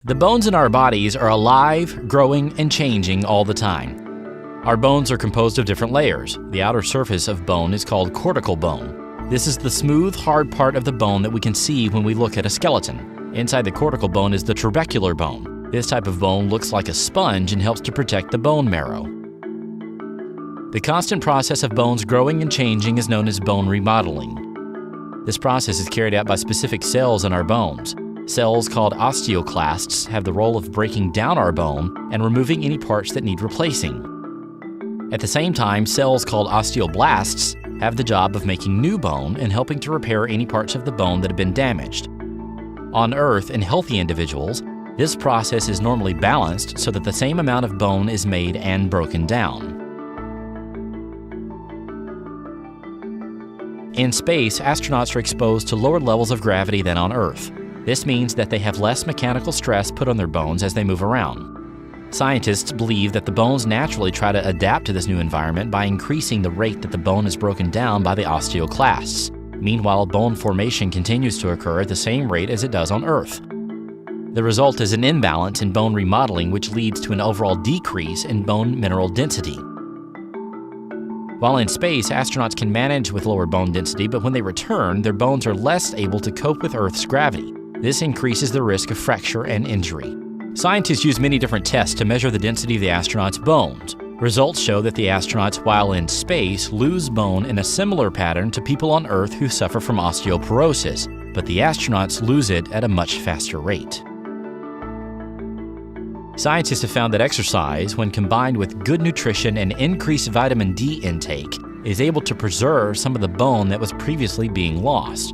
The bones in our bodies are alive, growing, and changing all the time. Our bones are composed of different layers. The outer surface of bone is called cortical bone. This is the smooth, hard part of the bone that we can see when we look at a skeleton. Inside the cortical bone is the trabecular bone. This type of bone looks like a sponge and helps to protect the bone marrow. The constant process of bones growing and changing is known as bone remodeling. This process is carried out by specific cells in our bones. Cells called osteoclasts have the role of breaking down our bone and removing any parts that need replacing. At the same time, cells called osteoblasts have the job of making new bone and helping to repair any parts of the bone that have been damaged. On Earth, in healthy individuals, this process is normally balanced so that the same amount of bone is made and broken down. In space, astronauts are exposed to lower levels of gravity than on Earth. This means that they have less mechanical stress put on their bones as they move around. Scientists believe that the bones naturally try to adapt to this new environment by increasing the rate that the bone is broken down by the osteoclasts. Meanwhile, bone formation continues to occur at the same rate as it does on Earth. The result is an imbalance in bone remodeling, which leads to an overall decrease in bone mineral density. While in space, astronauts can manage with lower bone density, but when they return, their bones are less able to cope with Earth's gravity. This increases the risk of fracture and injury. Scientists use many different tests to measure the density of the astronauts' bones. Results show that the astronauts, while in space, lose bone in a similar pattern to people on Earth who suffer from osteoporosis, but the astronauts lose it at a much faster rate. Scientists have found that exercise, when combined with good nutrition and increased vitamin D intake, is able to preserve some of the bone that was previously being lost.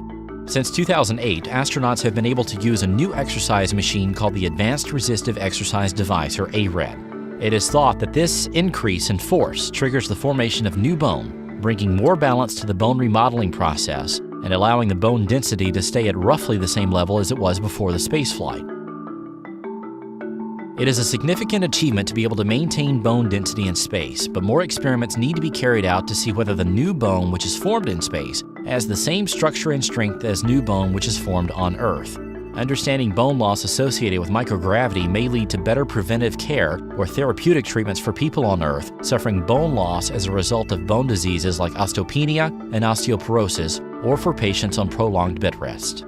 Since 2008, astronauts have been able to use a new exercise machine called the Advanced Resistive Exercise Device, or ARED. It is thought that this increase in force triggers the formation of new bone, bringing more balance to the bone remodeling process and allowing the bone density to stay at roughly the same level as it was before the spaceflight. It is a significant achievement to be able to maintain bone density in space, but more experiments need to be carried out to see whether the new bone which is formed in space has the same structure and strength as new bone which is formed on Earth. Understanding bone loss associated with microgravity may lead to better preventive care or therapeutic treatments for people on Earth suffering bone loss as a result of bone diseases like osteopenia and osteoporosis, or for patients on prolonged bed rest.